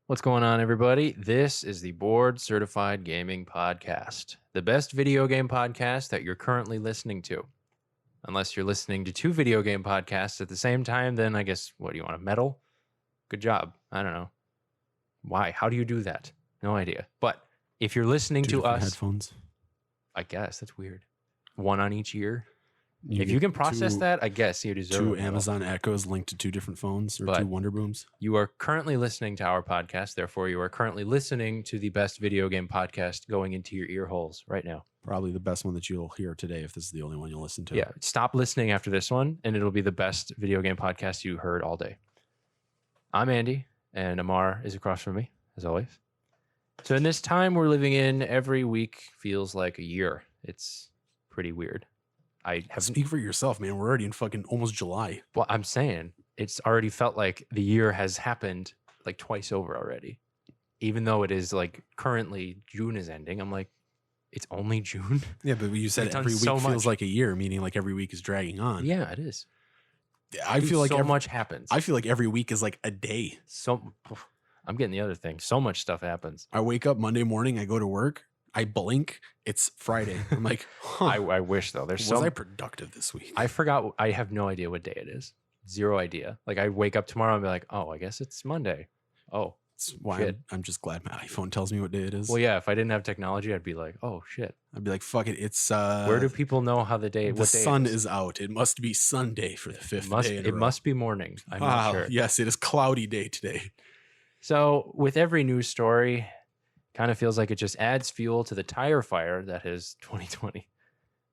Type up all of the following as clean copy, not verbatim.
What's going on, everybody? This is the Board Certified Gaming Podcast, the best video game podcast that you're currently listening to. Unless you're listening to two video game podcasts at the same time, then I guess, what do you want, a medal? Good job. I don't know. Why? How do you do that? No idea. But if you're listening Two to different us, headphones. I guess that's weird. One on each ear. If get you can process two- that, I guess you deserve two a medal. Amazon Echoes linked to two different phones or But- two Wonder Booms. You are currently listening to our podcast. Therefore, you are currently listening to the best video game podcast going into your ear holes right now. Probably the best one that you'll hear today if this is the only one you'll listen to. Yeah, stop listening after this one, and it'll be the best video game podcast you heard all day. I'm Andy, and Amar is across from me, as always. So in this time we're living in, every week feels like a year. It's pretty weird. I haven't. Speak for yourself, man. We're already in fucking almost July. Well, I'm saying it's already felt like the year has happened like twice over already. Even though it is like currently June is ending, I'm like, it's only June. Yeah, but you said We've done every week so feels much. like a year, meaning like every week is dragging on. Yeah, it is. I Dude, feel like so much happens. I feel like every week is like a day. I'm getting the other thing. So much stuff happens. I wake up Monday morning, I go to work, I blink, it's Friday. I'm like, huh, I wish though. There's was so I productive this week? I forgot. I have no idea what day it is. Zero idea. Like I wake up tomorrow and be like, oh, I guess it's Monday. Oh, That's why shit. I'm just glad my iPhone tells me what day it is. well, yeah. If I didn't have technology, I'd be like, oh shit. I'd be like, fuck it. It's Where do people know how the day? the What day sun it is? is out. It must be Sunday for the fifth day. in a It row. must be morning. I'm not sure. Yes, it is cloudy day today. So with every news story, kind of feels like it just adds fuel to the tire fire that is 2020.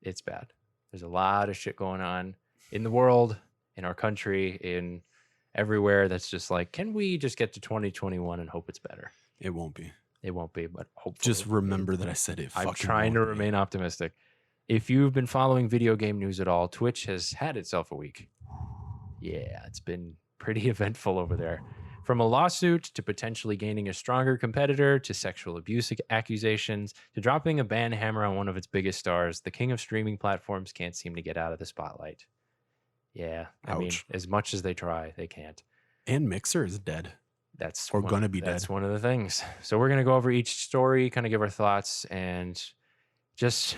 It's bad. There's a lot of shit going on in the world, in our country, in everywhere. That's just like, can we just get to 2021 and hope it's better? It won't be. It won't be, but hopefully. Just remember that I said it. I'm fucking trying to won't be. remain optimistic. If you've been following video game news at all, Twitch has had itself a week. Yeah, it's been pretty eventful over there. From a lawsuit to potentially gaining a stronger competitor to sexual abuse accusations to dropping a ban hammer on one of its biggest stars, the king of streaming platforms can't seem to get out of the spotlight. Yeah, I mean, Ouch. as much as they try, they can't. And Mixer is dead. That's Or gonna be That's dead. one of the things. So we're gonna go over each story, kind of give our thoughts, and just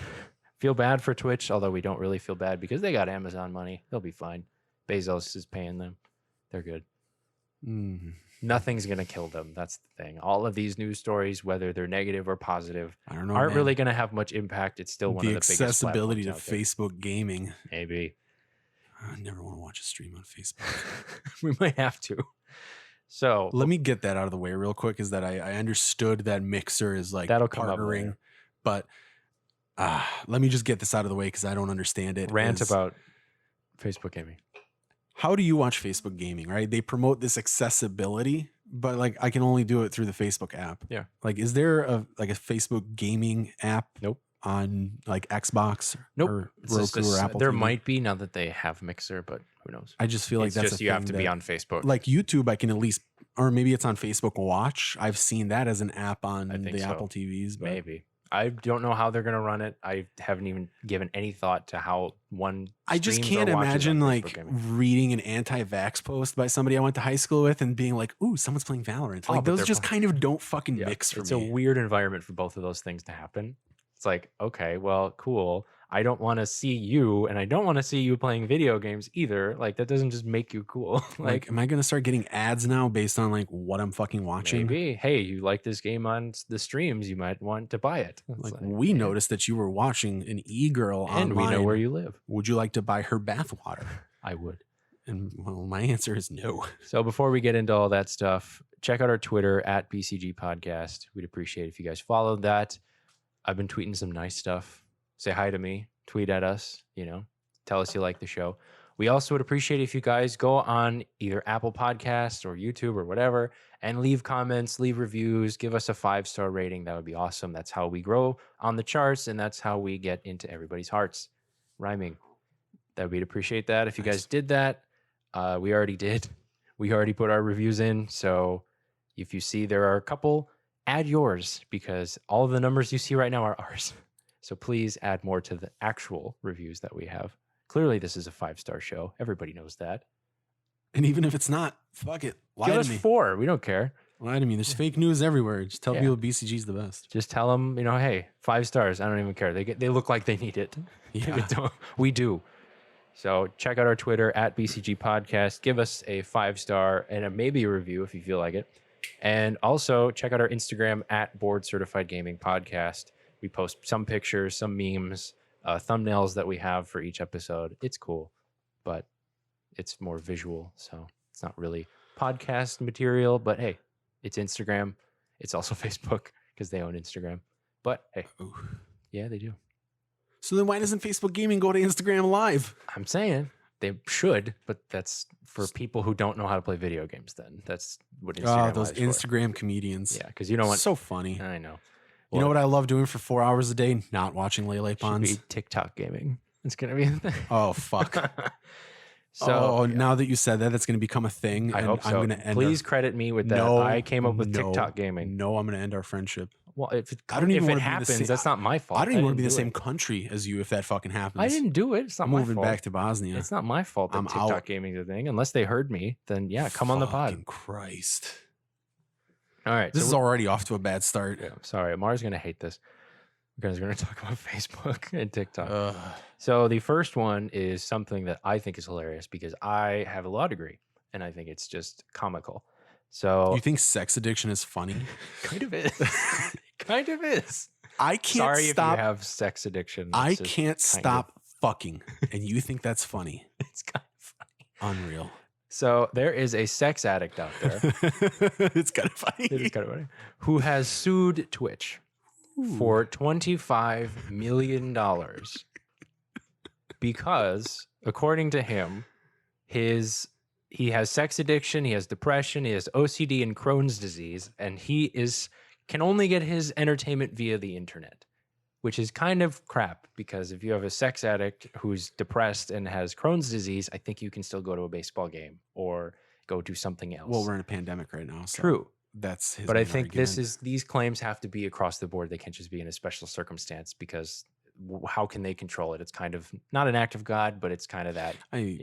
feel bad for Twitch. Although we don't really feel bad because they got Amazon money. They'll be fine. Bezos is paying them. They're good. Nothing's gonna kill them. That's the thing. All of these news stories, whether they're negative or positive, I don't know. aren't man. really gonna have much impact. It's still one the of the biggest accessibility to platforms out there. Facebook gaming. Maybe I never want to watch a stream on Facebook. we might have to. So Let me get that out of the way real quick. Is that I understood that Mixer is like That'll come up partnering, later. but let me just get this out of the way because I don't understand it. rant is- about Facebook gaming. How do you watch Facebook gaming, right? They promote this accessibility, but like I can only do it through the Facebook app. Yeah. Like, is there a Facebook gaming app? Nope. On like Xbox Nope. or It's just Roku or Apple there TV? might be now that they have Mixer, but who knows? I just feel like It's that's just a you have thing to be that- on Facebook. like YouTube. I can at least, or maybe it's on Facebook Watch. I've seen that as an app on I think the so. Apple TVs. But Maybe. I don't know how they're going to run it. I haven't even given any thought to how one. I just streams or can't watches imagine on Facebook like gaming. reading an anti-vax post by somebody I went to high school with and being like, "Ooh, someone's playing Valorant." Oh, Like but those they're just playing- kind of don't fucking Yeah, mix for it's me. a weird environment for both of those things to happen. It's like, okay, well, cool. I don't want to see you, and I don't want to see you playing video games either. Like that doesn't just make you cool. Like, am I gonna start getting ads now based on like what I'm fucking watching? maybe, hey, you like this game on the streams, you might want to buy it. It's Like, we yeah. noticed that you were watching an e-girl and online. we know where you live. Would you like to buy her bathwater? I would. And well, my answer is no. So before we get into all that stuff, check out our Twitter at BCG Podcast. We'd appreciate if you guys followed that. I've been tweeting some nice stuff. Say hi to me. Tweet at us. Tell us you like the show. We also would appreciate if you guys go on either Apple Podcasts or YouTube or whatever and leave comments, leave reviews, give us a 5-star rating. That would be awesome. That's how we grow on the charts, and that's how we get into everybody's hearts. Rhyming. That we'd appreciate that. If you guys did that, we already did. We already put our reviews in. So if you see there are a couple, add yours because all of the numbers you see right now are ours. So please add more to the actual reviews that we have. Clearly, this is a 5-star show. Everybody knows that. And even if it's not, fuck it. Lie Give to us me. 4. We don't care. Well, I mean, there's fake news everywhere. Just tell Yeah. people BCG's the best. Just tell them, hey, 5 stars. I don't even care. They look like they need it. Yeah. We do. So check out our Twitter at BCG Podcast. Give us a 5-star and maybe a review if you feel like it. And also check out our Instagram at Board Certified Gaming Podcast. We post some pictures, some memes, thumbnails that we have for each episode. It's cool, but it's more visual. So it's not really podcast material, but hey, it's Instagram. It's also Facebook because they own Instagram. But hey, yeah, they do. So then why doesn't Facebook Gaming go to Instagram Live? I'm saying they should, but that's for people who don't know how to play video games. Then that's what Instagram. Those Live's for. Instagram comedians. Yeah, because you know what? So funny. I know. You know what I love doing for 4 hours a day? Not watching Lele Should Pons. be TikTok gaming. It's gonna be a thing. Oh fuck. So now that you said that, that's going to become a thing. I hope so. I'm going to end. Please credit me with that. I came up with TikTok gaming. No, I'm going to end our friendship. Well, if it I don't even want to happens, be the same, that's not my fault. I don't even want to be the do same it. country as you if that fucking happens. I didn't do it. It's not I'm my moving fault. back to Bosnia. It's not my fault that I'm TikTok out. gaming is a thing. Unless they heard me, then yeah, come on the pod. Fucking Christ. All right. This is already off to a bad start. Yeah, sorry. Amar's going to hate this because we're going to talk about Facebook and TikTok. So the first one is something that I think is hilarious because I have a law degree and I think it's just comical. So You think sex addiction is funny? kind of is. Kind of is. I can't Sorry stop. if you have sex addiction. I It's just can't kind stop fucking. And you think that's funny? It's kind of funny. Unreal. So there is a sex addict out there. It's kind of funny. It is kind of funny. Who has sued Twitch for $25 million because, according to him, he has sex addiction, he has depression, he has OCD and Crohn's disease, and he can only get his entertainment via the internet, which is kind of crap because if you have a sex addict who's depressed and has Crohn's disease, I think you can still go to a baseball game or go do something else. Well, we're in a pandemic right now. So True. That's his But I main think argument. these claims have to be across the board. They can't just be in a special circumstance because how can they control it? It's kind of not an act of God, but it's kind of that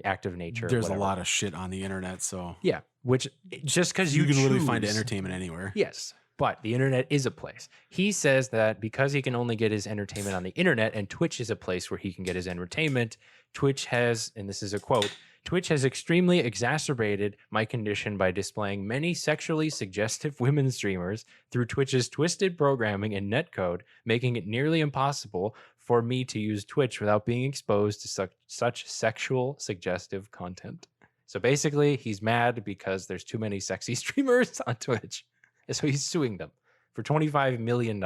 act of nature. There's whatever. a lot of shit on the internet, so Yeah, which just because you can literally choose, find entertainment anywhere. Yes, but the internet is a place. He says that because he can only get his entertainment on the internet and Twitch is a place where he can get his entertainment, Twitch has, and this is a quote, Twitch has extremely exacerbated my condition by displaying many sexually suggestive women streamers through Twitch's twisted programming and netcode, making it nearly impossible for me to use Twitch without being exposed to such sexual suggestive content. So basically, he's mad because there's too many sexy streamers on Twitch. And so he's suing them for $25 million.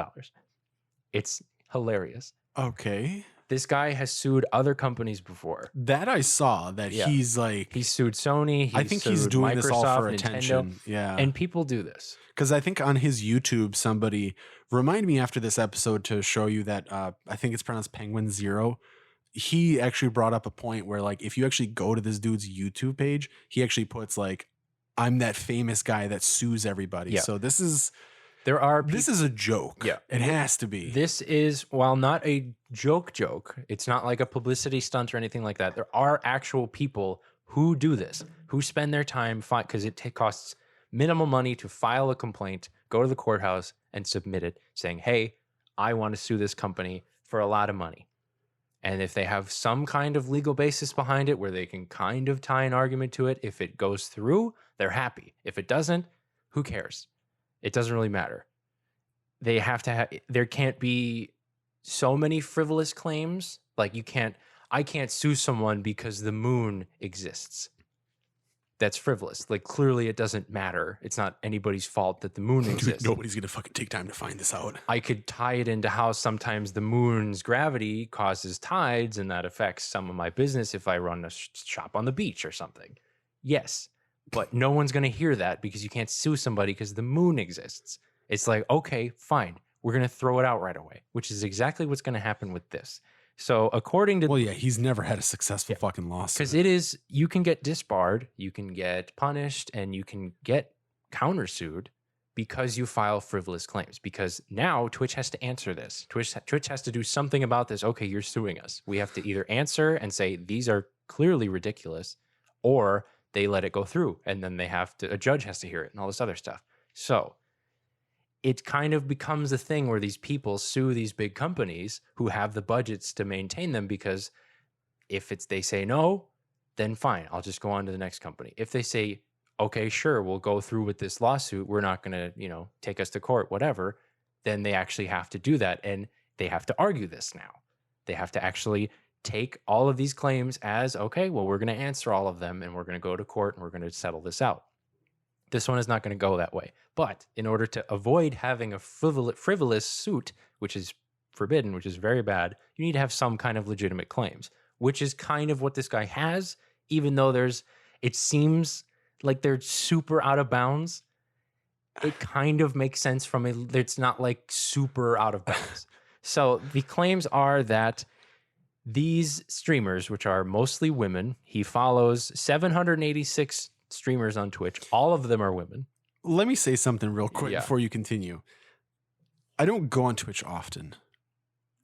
It's hilarious. Okay. This guy has sued other companies before. That I saw that he's like He sued Sony. I think he's doing Microsoft, this all for Nintendo, attention. Yeah. and people do this. Because I think on his YouTube, somebody remind me after this episode to show you that I think it's pronounced Penguin Zero. He actually brought up a point where like if you actually go to this dude's YouTube page, he actually puts like, I'm that famous guy that sues everybody. Yeah. So this is This is a joke. Yeah. It has to be. This is, while not a joke, it's not like a publicity stunt or anything like that. There are actual people who do this, who spend their time, because it costs minimal money to file a complaint, go to the courthouse and submit it saying, hey, I want to sue this company for a lot of money. And if they have some kind of legal basis behind it where they can kind of tie an argument to it, if it goes through, they're happy. If it doesn't, who cares? It doesn't really matter. They have to have, there can't be so many frivolous claims. Like I can't sue someone because the moon exists. That's frivolous. Like clearly it doesn't matter. It's not anybody's fault that the moon exists. Nobody's going to fucking take time to find this out. I could tie it into how sometimes the moon's gravity causes tides and that affects some of my business if I run a shop on the beach or something. Yes. But no one's going to hear that because you can't sue somebody because the moon exists. It's like, okay, fine. We're going to throw it out right away, which is exactly what's going to happen with this. So according to... Well, yeah, he's never had a successful fucking lawsuit. Because it is, you can get disbarred, you can get punished, and you can get countersued because you file frivolous claims. Because now Twitch has to answer this. Twitch has to do something about this. Okay, you're suing us. We have to either answer and say, these are clearly ridiculous, or... they let it go through and then a judge has to hear it and all this other stuff. So it kind of becomes a thing where these people sue these big companies who have the budgets to maintain them, because if they say no, then fine, I'll just go on to the next company. If they say, okay, sure, we'll go through with this lawsuit, we're not going to, take us to court, whatever, then they actually have to do that. And they have to argue this now. They have to actually take all of these claims as, okay, well, we're going to answer all of them and we're going to go to court and we're going to settle this out. This one is not going to go that way. But in order to avoid having a frivolous suit, which is forbidden, which is very bad, you need to have some kind of legitimate claims, which is kind of what this guy has, even though it seems like they're super out of bounds. It kind of makes sense it's not like super out of bounds. So the claims are that these streamers, which are mostly women, he follows 786 streamers on Twitch. All of them are women. Let me say something real quick before you continue. I don't go on Twitch often.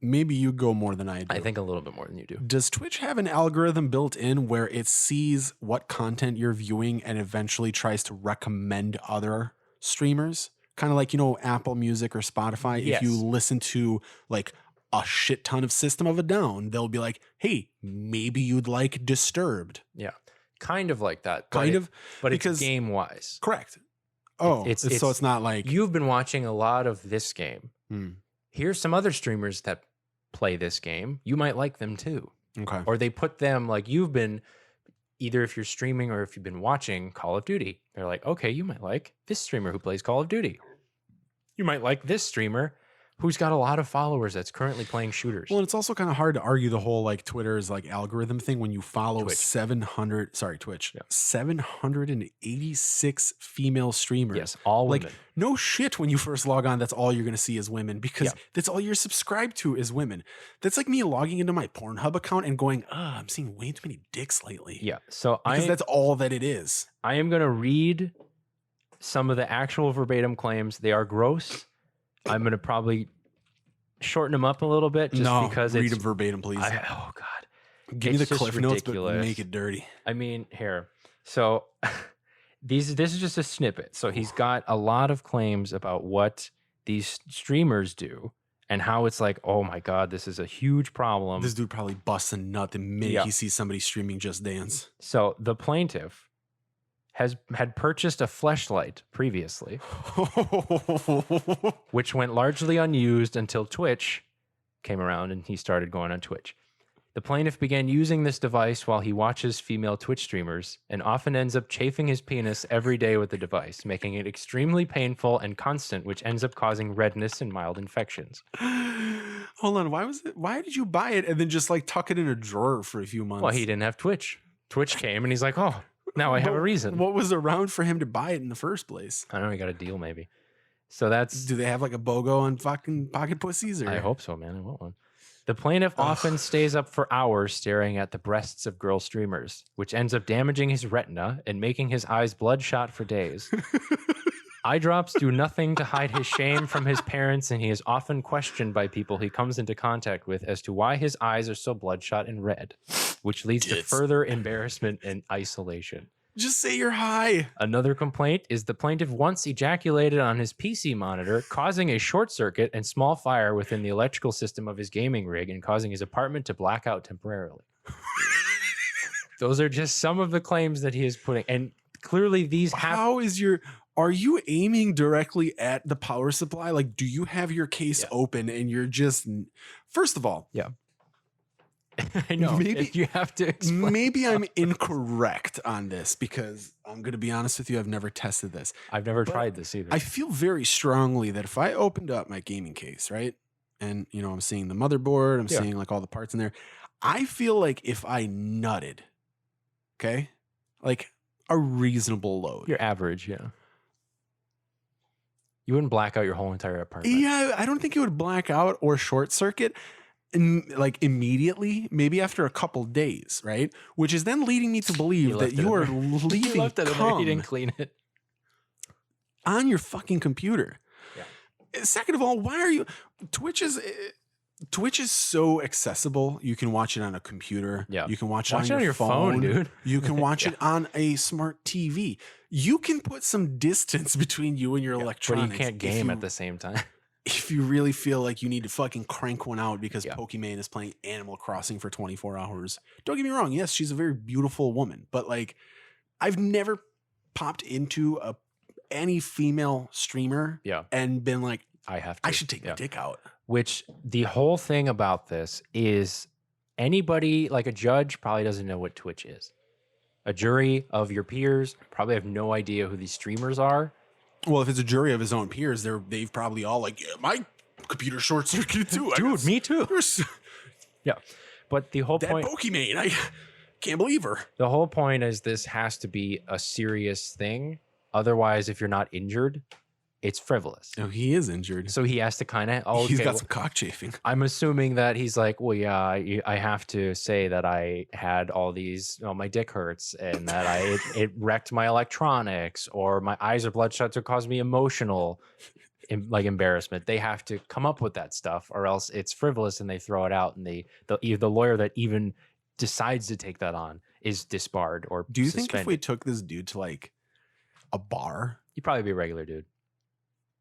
Maybe you go more than I do. I think a little bit more than you do. Does Twitch have an algorithm built in where it sees what content you're viewing and eventually tries to recommend other streamers? Kind of like, Apple Music or Spotify. Yes. If you listen to like a shit ton of System of a Down, they'll be like, hey, maybe you'd like Disturbed. Yeah. Kind of like that. But it's game wise. Correct. Oh, so it's not like you've been watching a lot of this game. Here's some other streamers that play this game. You might like them too. Okay. Or they put them like you've been, either if you're streaming or if you've been watching Call of Duty, they're like, okay, you might like this streamer who plays Call of Duty. You might like this streamer who's got a lot of followers that's currently playing shooters. Well, and it's also kind of hard to argue the whole like Twitter's like algorithm thing when you follow Twitch. 786 female streamers. Yes, all women. Like, no shit, when you first log on, that's all you're going to see is women, because that's all you're subscribed to is women. That's like me logging into my Pornhub account and going, I'm seeing way too many dicks lately. Yeah, so because that's all that it is. I am going to read some of the actual verbatim claims. They are gross. I'm going to probably shorten them up a little bit because read them verbatim, please. Oh, God. Give me the cliff notes, but make it dirty. I mean, here. So this is just a snippet. So he's got a lot of claims about what these streamers do and how it's like, oh, my God, this is a huge problem. This dude probably busts a nut the minute he sees somebody streaming Just Dance. So the plaintiff had purchased a fleshlight previously, which went largely unused until Twitch came around and he started going on Twitch. The plaintiff began using this device while he watches female Twitch streamers and often ends up chafing his penis every day with the device, making it extremely painful and constant, which ends up causing redness and mild infections. Hold on, why did you buy it and then just like tuck it in a drawer for a few months? Well, he didn't have Twitch. Twitch came and he's like, oh, now I have a reason. What was around for him to buy it in the first place? I don't know. He got a deal maybe. So that's... Do they have like a BOGO on fucking pocket pussies? Or? I hope so, man. I want one. The plaintiff often stays up for hours staring at the breasts of girl streamers, which ends up damaging his retina and making his eyes bloodshot for days. Eye drops do nothing to hide his shame from his parents, and he is often questioned by people he comes into contact with as to why his eyes are so bloodshot and red, which leads to further embarrassment and isolation. Just say you're high. Another complaint is the plaintiff once ejaculated on his PC monitor, causing a short circuit and small fire within the electrical system of his gaming rig and causing his apartment to black out temporarily. Those are just some of the claims that he is putting. And clearly these are you aiming directly at the power supply? Like, do you have your case open and you're just, first of all, I know. Maybe you have to explain. Maybe I'm incorrect on this because I'm going to be honest with you. I've never tested this. I've never tried this either. I feel very strongly that if I opened up my gaming case, right, and I'm seeing the motherboard, I'm seeing like all the parts in there. I feel like if I nutted, okay, like a reasonable load, your average, you wouldn't black out your whole entire apartment. Yeah, I don't think it would black out or short circuit. Like immediately, maybe after a couple days, right? Which is then leading me to believe that you are leaving left it in there. You didn't clean it on your fucking computer. Yeah. Second of all, why are you? Twitch is Twitch is so accessible. You can watch it on a computer. Yeah. You can watch it Watch on your phone, dude. You can watch Yeah. it on a smart TV. You can put some distance between you and your But electronics. you can't game at the same time. If you really feel like you need to fucking crank one out because Yeah. Pokimane is playing Animal Crossing for 24 hours. Don't get me wrong. Yes, she's a very beautiful woman, but like I've never popped into any female streamer Yeah. and been like, I have to. I should take my dick out. Which the whole thing about this is anybody, like a judge, probably doesn't know what Twitch is. A jury of your peers probably have no idea who these streamers are. Well, if it's a jury of his own peers, they've probably all like, yeah, my computer short circuited too. Dude, me too. You're Yeah. But the whole that point, Pokimane, I can't believe her. the whole point is this has to be a serious thing. Otherwise, if you're not injured, it's frivolous. Oh, he is injured. So he has to kind of, He's got some cock chafing. I'm assuming that he's like, well, yeah, I have to say that I had all these, my dick hurts and that it wrecked my electronics or my eyes are bloodshot to cause me emotional like embarrassment. They have to come up with that stuff or else it's frivolous and they throw it out and the lawyer that even decides to take that on is disbarred or Do you suspended. think if we took this dude to like a bar? He'd probably be a regular dude.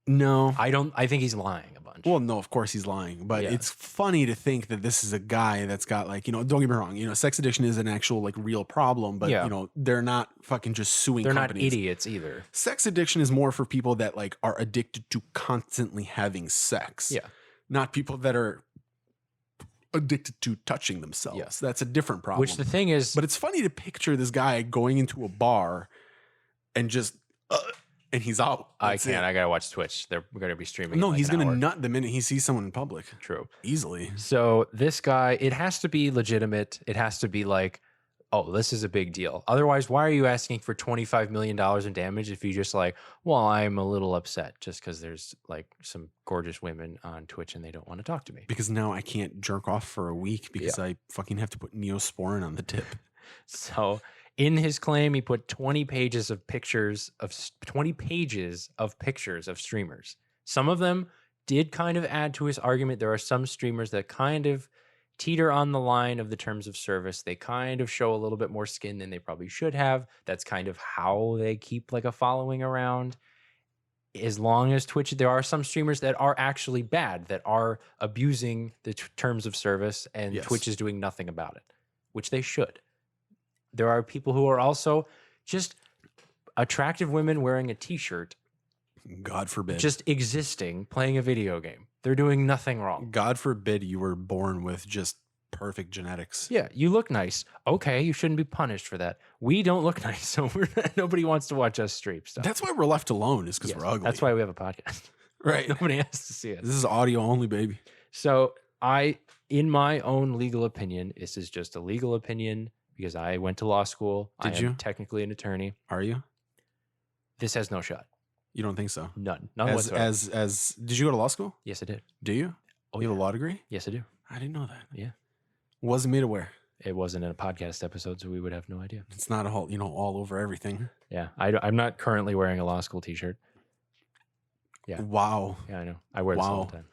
No. I think he's lying a bunch. Well, no, of course he's lying, but Yeah. it's funny to think that this is a guy that's got like, don't get me wrong, sex addiction is an actual like real problem, but Yeah. they're not fucking just suing they're companies. not idiots either. Sex addiction is more for people that like are addicted to constantly having sex. Yeah. Not people that are addicted to touching themselves. Yeah. That's a different problem. Which the thing is, But it's funny to picture this guy going into a bar and just and he's out. I That's can't. it. I gotta watch Twitch. They're gonna be streaming. No, in like he's an gonna hour. nut the minute he sees someone in public. True. Easily. So this guy, it has to be legitimate. It has to be like, oh, this is a big deal. Otherwise, why are you asking for $25 million in damage if you just like, well, I'm a little upset just because there's like some gorgeous women on Twitch and they don't want to talk to me. Because now I can't jerk off for a week because I fucking have to put Neosporin on the tip. So in his claim, he put 20 pages of pictures of streamers. Some of them did kind of add to his argument. There are some streamers that kind of teeter on the line of the terms of service. They kind of show a little bit more skin than they probably should have. That's kind of how they keep like a following around. As long as Twitch, there are some streamers that are actually bad, that are abusing the terms of service, and Yes. Twitch is doing nothing about it, which they should. There are people who are also just attractive women wearing a t-shirt, God forbid. just existing, playing a video game. They're doing nothing wrong. God forbid you were born with just perfect genetics. Yeah, you look nice. Okay, you shouldn't be punished for that. We don't look nice, so nobody wants to watch us stream stuff. That's why we're left alone, is because Yes, we're ugly. that's why we have a podcast. Right. Nobody has to see us. This is audio only, baby. So in my own legal opinion, this is just a legal opinion because I went to law school. Did I am you? technically an attorney. Are you? This has no shot. You don't think so? None As whatsoever. did you go to law school? Yes, I did. Do you? Oh, You have yeah. a law degree? Yes, I do. I didn't know that. Yeah. Wasn't made aware. It wasn't in a podcast episode, so we would have no idea. It's not a whole, all over everything. Yeah, I'm not currently wearing a law school T-shirt. Yeah. Wow. Yeah, I know. I wear this all Wow. the time.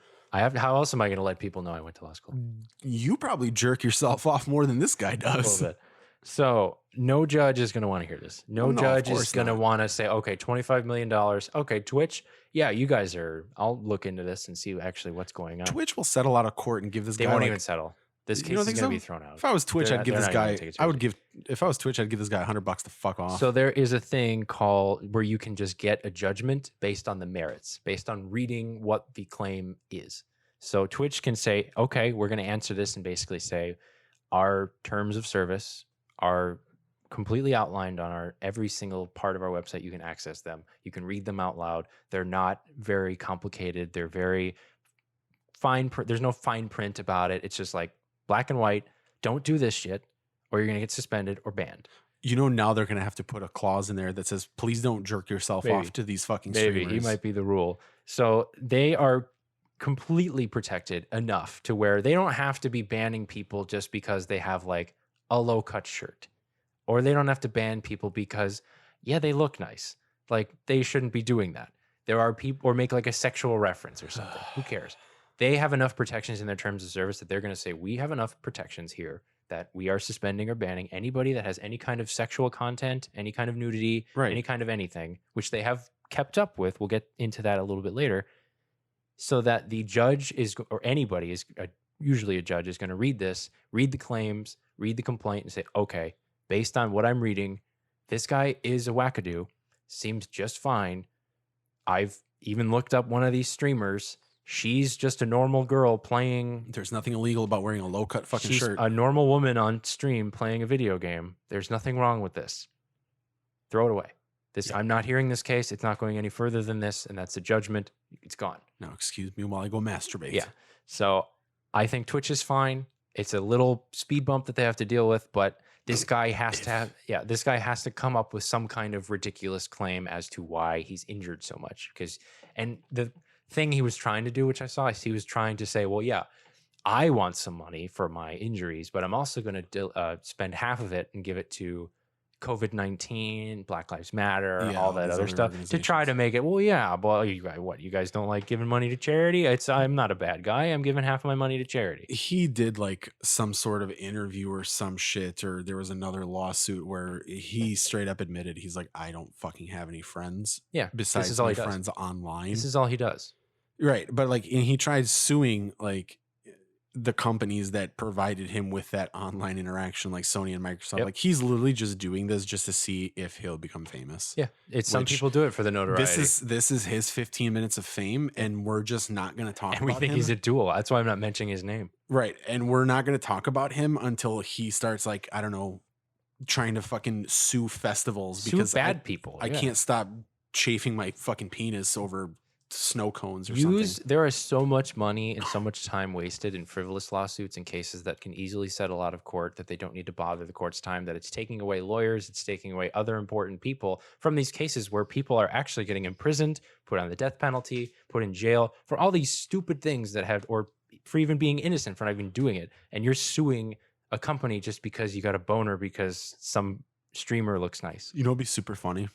How else am I going to let people know I went to law school? You probably jerk yourself off more than this guy A does. little bit. So no judge is going to want to hear this. No Well, no, of judge is course going to not. want to say, okay, $25 million. Okay, Twitch. Yeah, you guys I'll look into this and see actually what's going on. Twitch will settle out of court and give this They guy won't like, even settle. This You case don't is think going to so? be thrown out. if I was Twitch, They're I'd give not this even gonna guy take it I would seriously. give if I was Twitch, I'd give this guy $100 to fuck off. So there is a thing called where you can just get a judgment based on the merits, based on reading what the claim is. So Twitch can say, okay, we're going to answer this and basically say our terms of service are completely outlined on every single part of our website. You can access them. You can read them out loud. They're not very complicated. They're very fine. There's no fine print about it. It's just like black and white. Don't do this shit or you're going to get suspended or banned. Now they're gonna have to put a clause in there that says, please don't jerk yourself Maybe. off to these fucking Maybe streamers. he might be the rule. So they are completely protected enough to where they don't have to be banning people just because they have like a low cut shirt, or they don't have to ban people because they look nice. Like they shouldn't be doing that. There are people, or make like a sexual reference or something. Who cares? they have enough protections in their terms of service that they're going to say, we have enough protections here that we are suspending or banning anybody that has any kind of sexual content, any kind of nudity, Right. any kind of anything, which they have kept up with. We'll get into that a little bit later. So that the judge is, or anybody is, usually a judge is going to read this, read the claims, read the complaint, and say, okay, based on what I'm reading, this guy is a wackadoo, seems just fine. I've even looked up one of these streamers. She's just a normal girl playing. There's nothing illegal about wearing a low cut fucking She's shirt. a normal woman on stream playing a video game. There's nothing wrong with this. Throw it away. This, I'm not hearing this case. It's not going any further than this, and that's the judgment. It's gone. Now, excuse me while I go masturbate. Yeah. So I think Twitch is fine. It's a little speed bump that they have to deal with, but this guy has to have, this guy has to come up with some kind of ridiculous claim as to why he's injured so much. And the thing he was trying to do, which I saw, he was trying to say, well, yeah, I want some money for my injuries, but I'm also going to spend half of it and give it to COVID-19, Black Lives Matter, all that other stuff to try to make it. Well, yeah, well, you guys don't like giving money to charity? I'm not a bad guy. I'm giving half of my money to charity. He did like some sort of interview or some shit, or there was another lawsuit where he straight up admitted he's like, I don't fucking have any friends. Yeah, besides my friends online. This is all he does. Right, but like, and he tried suing like the companies that provided him with that online interaction, like Sony and Microsoft. Like, he's literally just doing this just to see if he'll become famous. Yeah, some people do it for the notoriety. This is his 15 minutes of fame, and we're just not going to talk about him. And we think he's a duel. That's why I'm not mentioning his name. Right, and we're not going to talk about him until he starts, like, I don't know, trying to fucking sue festivals because bad people. I can't stop chafing my fucking penis over snow cones or something. There is so much money and so much time wasted in frivolous lawsuits and cases that can easily settle out of court that they don't need to bother the court's time, that it's taking away lawyers, it's taking away other important people from these cases where people are actually getting imprisoned, put on the death penalty, put in jail for all these stupid things that have, or for even being innocent, for not even doing it. And you're suing a company just because you got a boner because some streamer looks nice. You know, it'd be super funny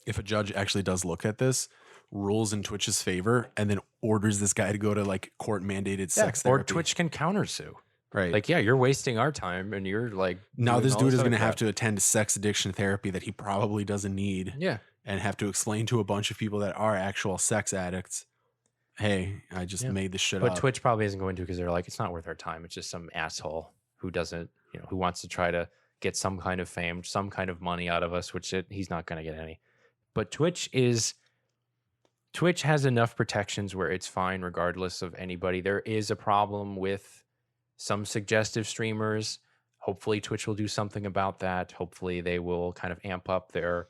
if a judge actually does look at this, rules in Twitch's favor, and then orders this guy to go to like court mandated sex therapy. Or Twitch can countersue. Right. Like, yeah, you're wasting our time and you're like, now this dude is going to have to attend sex addiction therapy that he probably doesn't need. Yeah. And have to explain to a bunch of people that are actual sex addicts, hey, I just made this shit up. But Twitch probably isn't going to, because they're like, it's not worth our time. It's just some asshole who doesn't, who wants to try to get some kind of fame, some kind of money out of us, which he's not going to get any. But Twitch has enough protections where it's fine regardless of anybody. There is a problem with some suggestive streamers. Hopefully Twitch will do something about that. Hopefully they will kind of amp up their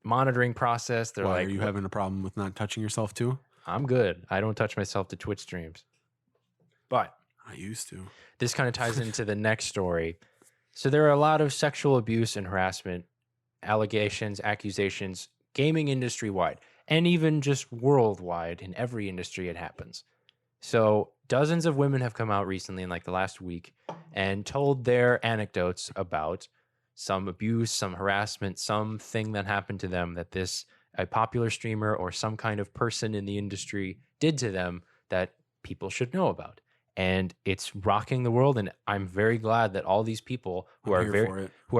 monitoring process. They're Why, like, are you having a problem with not touching yourself too? I'm good. I don't touch myself to Twitch streams. But I used to. This kind of ties into the next story. So there are a lot of sexual abuse and harassment allegations, accusations, gaming industry wide, and even just worldwide. In every industry it happens. So dozens of women have come out recently in like the last week and told their anecdotes about some abuse, some harassment, something that happened to them that a popular streamer or some kind of person in the industry did to them that people should know about. And it's rocking the world. And I'm very glad that all these people who are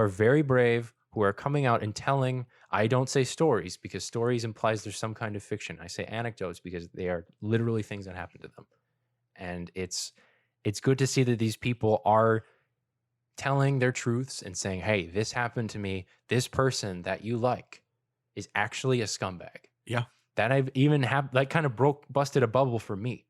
very brave, who are coming out and telling, I don't say stories because stories implies there's some kind of fiction. I say anecdotes because they are literally things that happen to them. And it's good to see that these people are telling their truths and saying, hey, this happened to me. This person that you like is actually a scumbag. Yeah. That I've even that kind of busted a bubble for me.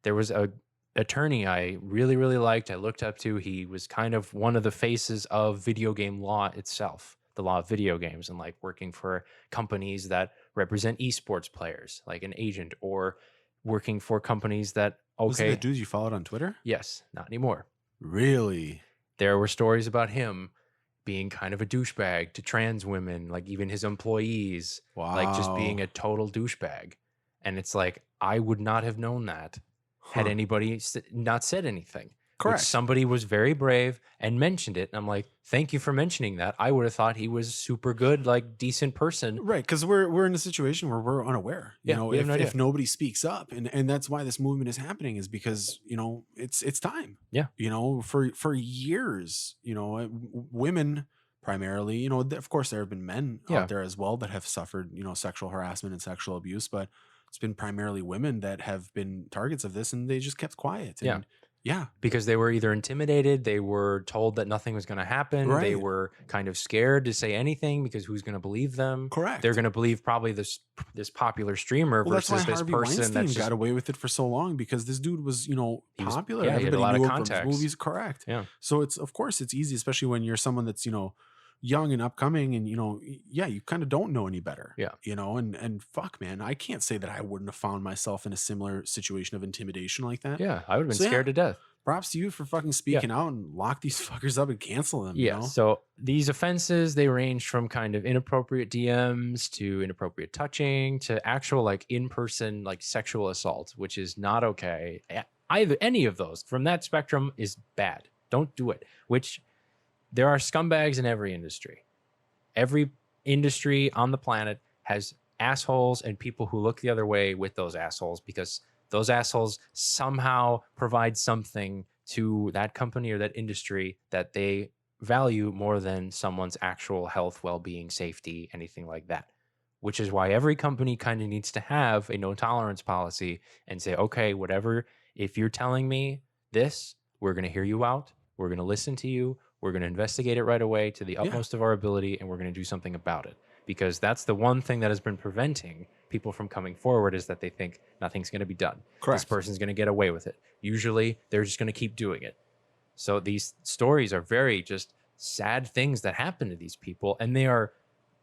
There was a attorney I really, really liked. I looked up to. He was kind of one of the faces of video game law itself, the law of video games, and like working for companies that represent esports players, like an agent, or working for companies that, Was it the dudes you followed on Twitter? Yes, not anymore. Really? There were stories about him being kind of a douchebag to trans women, like even his employees, like just being a total douchebag. And it's like, I would not have known that had anybody not said anything. which Correct. somebody was very brave and mentioned it. And I'm like, thank you for mentioning that. I would have thought he was super good, like decent person. Right, because we're in a situation where we're unaware. You Yeah, know, we have no idea. if nobody speaks up, and that's why this movement is happening, is because, you know, it's time. Yeah. You know, for years, you know, women primarily, you know, of course there have been men Yeah. out there as well that have suffered, you know, sexual harassment and sexual abuse, but it's been primarily women that have been targets of this, and they just kept quiet. Yeah. And yeah, Because they were either intimidated, they were told that nothing was going to happen, they Right. were kind of scared to say anything because who's going to believe them? correct. They're going to believe probably this popular streamer Well, that's why versus this Harvey person Weinstein that's just, got away with it for so long, because this dude was, you know, He was- popular. yeah, he had a Everybody lot of knew him from his contacts. movies. Correct. Yeah. So of course it's easy, especially when you're someone that's, you know, young and upcoming, and, you know, yeah, you kind of don't know any better. Yeah. You know, and fuck, man, I can't say that I wouldn't have found myself in a similar situation of intimidation like that. yeah, I would have been So, yeah. scared to death. Props to you for fucking speaking out and lock these fuckers up and cancel them. Yeah. You know? So these offenses, they range from kind of inappropriate DMs to inappropriate touching to actual like in-person like sexual assault, which is not okay. Either any of those from that spectrum is bad. Don't do it. Which there are scumbags in every industry. Every industry on the planet has assholes and people who look the other way with those assholes, because those assholes somehow provide something to that company or that industry that they value more than someone's actual health, well-being, safety, anything like that. Which is why every company kind of needs to have a no tolerance policy and say, okay, whatever, if you're telling me this, we're going to hear you out. We're going to listen to you. We're going to investigate it right away to the utmost of our ability, and we're going to do something about it. Because that's the one thing that has been preventing people from coming forward, is that they think nothing's going to be done. Correct. This person's going to get away with it. Usually they're just going to keep doing it. So these stories are very just sad things that happen to these people, and they are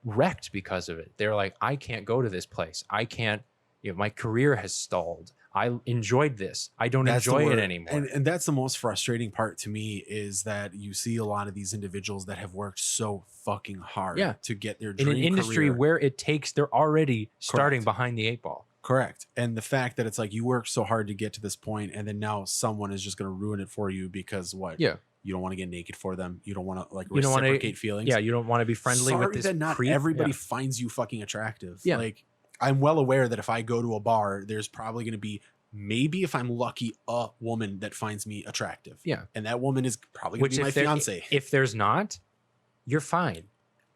wrecked because of it. They're like, I can't go to this place. I can't, you know, my career has stalled. I enjoyed this. I don't That's the enjoy it word. anymore. And that's the most frustrating part to me, is that you see a lot of these individuals that have worked so fucking hard Yeah. to get their in dream an industry career. where it takes, they're already starting Correct. behind the 8 ball. Correct. And the fact that it's like you worked so hard to get to this point, and then now someone is just going to ruin it for you because what? Yeah. You don't want to get naked for them. You don't want to like You don't wanna- reciprocate feelings. Yeah, you don't want to be friendly Sorry with this that not creep. everybody Yeah. finds you fucking attractive. Yeah. Like, I'm well aware that if I go to a bar, there's probably going to be, maybe if I'm lucky, a woman that finds me attractive. Yeah. And that woman is probably going to be my if there- fiance. If there's not, you're fine.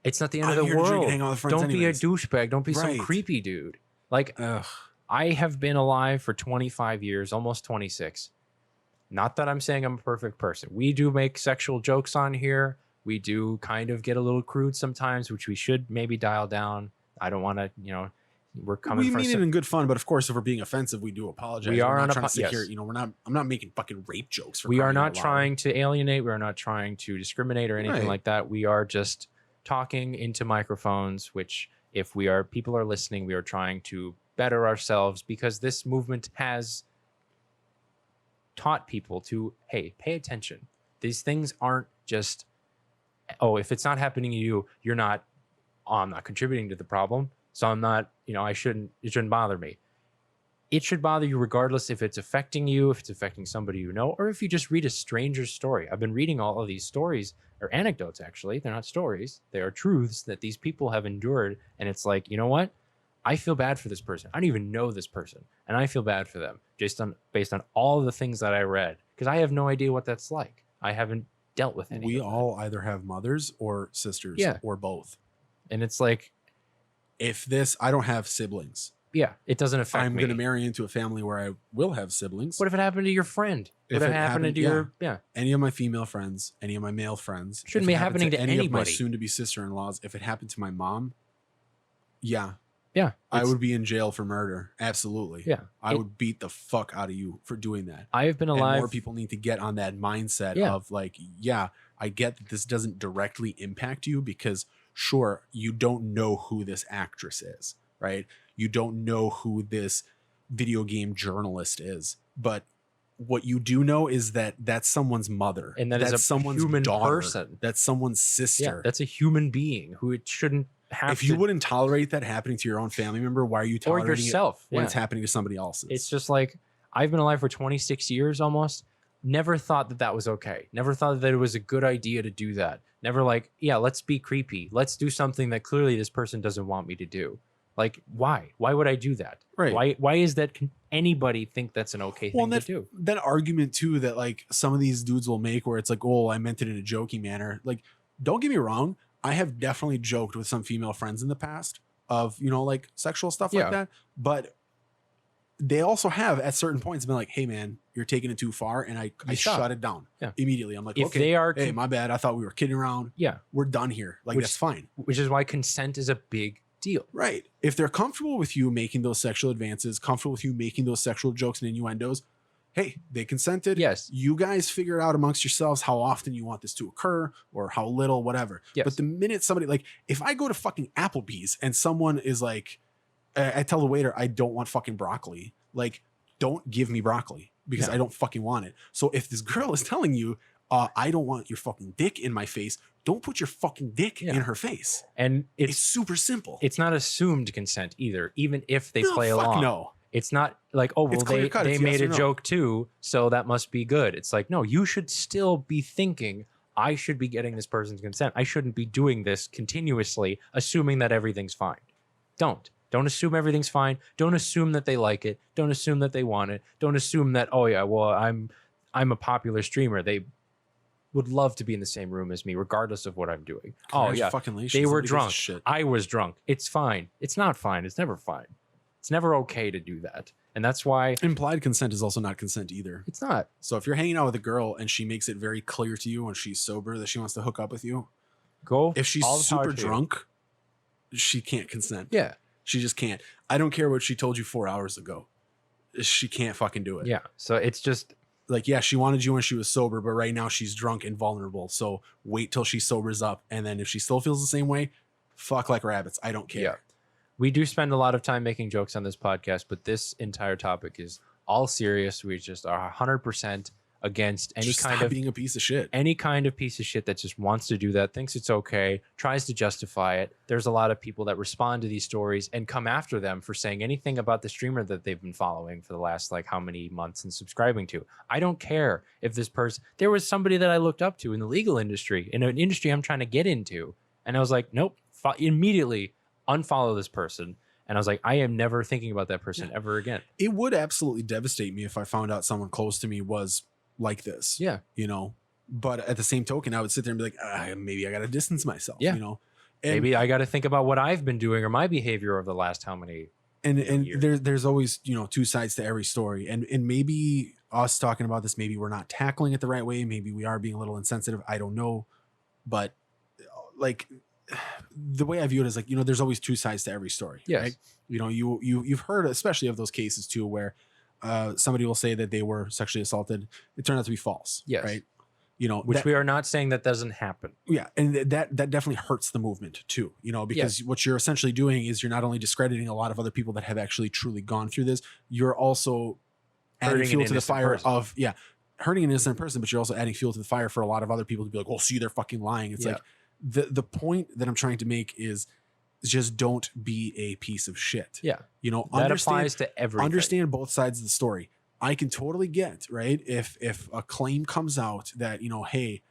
It's not the end I'm of the here to drink and world. hang out with friends Don't anyways. be a douchebag. Don't be some Right. creepy dude. Like, Ugh. I have been alive for 25 years, almost 26. Not that I'm saying I'm a perfect person. We do make sexual jokes on here. We do kind of get a little crude sometimes, which we should maybe dial down. I don't want to, you know, we're coming We from mean it in good fun, but of course, if we're being offensive, we do apologize. We are We're on not a trying po- to sit here. yes. You know, I'm not making fucking rape jokes. For we are crying not out loud. trying to alienate. We are not trying to discriminate or anything Right. like that. We are just talking into microphones, which if people are listening, we are trying to better ourselves, because this movement has taught people to, hey, pay attention. These things aren't just, oh, if it's not happening to you, you're not, oh, I'm not contributing to the problem. So I'm not, you know, it shouldn't bother me. It should bother you regardless if it's affecting you, if it's affecting somebody you know, or if you just read a stranger's story. I've been reading all of these stories, or anecdotes actually. They're not stories. They are truths that these people have endured. And it's like, you know what? I feel bad for this person. I don't even know this person, and I feel bad for them based on all the things that I read, because I have no idea what that's like. I haven't dealt with any. We of that. all either have mothers or sisters, Yeah. or both. And it's like, I don't have siblings. yeah, it doesn't affect I'm me. going to marry into a family where I will have siblings. What if it happened to your friend? If What if it it happened happened- to your, yeah. Any of my female friends, any of my male friends. Shouldn't if be it happened happening to any of my anybody. soon-to-be sister-in-laws. If it happened to my mom, yeah, Yeah. I it's- would be in jail for murder. Absolutely. Yeah. I would beat the fuck out of you for doing that. I have been And alive. more people need to get on that mindset Yeah. of like, yeah, I get that this doesn't directly impact you, because sure, you don't know who this actress is, right? You don't know who this video game journalist is, but what you do know is that that's someone's mother, And that is that's a someone's human daughter, person. that's someone's sister. Yeah, that's a human being who it shouldn't have If you to, wouldn't tolerate that happening to your own family member, why are you or tolerating yourself. it when Yeah. it's happening to somebody else's? It's just like, I've been alive for 26 years almost. never thought that that was okay. Never thought that it was a good idea to do that. Never like, yeah, let's be creepy. Let's do something that clearly this person doesn't want me to do. Like, why? Why would I do that? Right. Why is that? Can anybody think that's an okay thing to do? That argument too that like some of these dudes will make where it's like, oh, I meant it in a jokey manner. Like, don't get me wrong. I have definitely joked with some female friends in the past of, you know, like sexual stuff like that. But they also have at certain points been like, hey man, you're taking it too far. And I shut it down immediately. I'm like, if okay, they are, hey, my bad. I thought we were kidding around. Yeah. We're done here. Like, that's fine. Which is why consent is a big deal. Right. If they're comfortable with you making those sexual advances, comfortable with you making those sexual jokes and innuendos, hey, they consented. Yes. You guys figure out amongst yourselves how often you want this to occur or how little, whatever. Yes. But the minute somebody, like, if I go to fucking Applebee's and someone is like, I tell the waiter, I don't want fucking broccoli. Like, don't give me broccoli because I don't fucking want it. So if this girl is telling you, I don't want your fucking dick in my face, don't put your fucking dick in her face. And it's super simple. It's not assumed consent either, even if they play along. No. It's not like, oh, well, they made a joke too, so that must be good. It's like, no, you should still be thinking, I should be getting this person's consent. I shouldn't be doing this continuously, assuming that everything's fine. Don't assume everything's fine. Don't assume that they like it. Don't assume that they want it. Don't assume that, oh yeah, well, I'm a popular streamer. They would love to be in the same room as me, regardless of what I'm doing. They were drunk. I was drunk. It's fine. It's not fine. It's never fine. It's never okay to do that. And that's why implied consent is also not consent either. It's not. So if you're hanging out with a girl and she makes it very clear to you when she's sober that she wants to hook up with you, if she's super drunk, she can't consent. Yeah. She just can't. I don't care what she told you 4 hours ago. She can't fucking do it. Yeah. So it's just like, yeah, she wanted you when she was sober, but right now she's drunk and vulnerable. So wait till she sobers up. And then if she still feels the same way, fuck like rabbits. I don't care. Yeah. We do spend a lot of time making jokes on this podcast, but this entire topic is all serious. We just are 100% against any kind of being a piece of shit. Any kind of piece of shit that just wants to do that, thinks it's okay, tries to justify it. There's a lot of people that respond to these stories and come after them for saying anything about the streamer that they've been following for the last like how many months and subscribing to. I don't care if this person, there was somebody that I looked up to in the legal industry, in an industry I'm trying to get into. And I was like, nope, immediately unfollow this person. And I was like, I am never thinking about that person ever again. It would absolutely devastate me if I found out someone close to me was like this. Yeah. You know, but at the same token, I would sit there and be like, maybe I got to distance myself, you know, and maybe I got to think about what I've been doing or my behavior over the last how many years. There's always, you know, two sides to every story. And maybe us talking about this, maybe we're not tackling it the right way. Maybe we are being a little insensitive. I don't know. But like the way I view it is like, you know, there's always two sides to every story. Yes. Right? You know, you've heard, especially of those cases too, where somebody will say that they were sexually assaulted. It turned out to be false. Yes. Right. You know, which we are not saying that doesn't happen. Yeah. And that definitely hurts the movement too, you know, because what you're essentially doing is you're not only discrediting a lot of other people that have actually truly gone through this, you're also adding fuel to the fire of, hurting an innocent person, but you're also adding fuel to the fire for a lot of other people to be like, well, see, they're fucking lying. It's like the point that I'm trying to make is just don't be a piece of shit. Yeah. You know, that applies to everything. Understand both sides of the story. I can totally get, right? If a claim comes out that, you know, hey,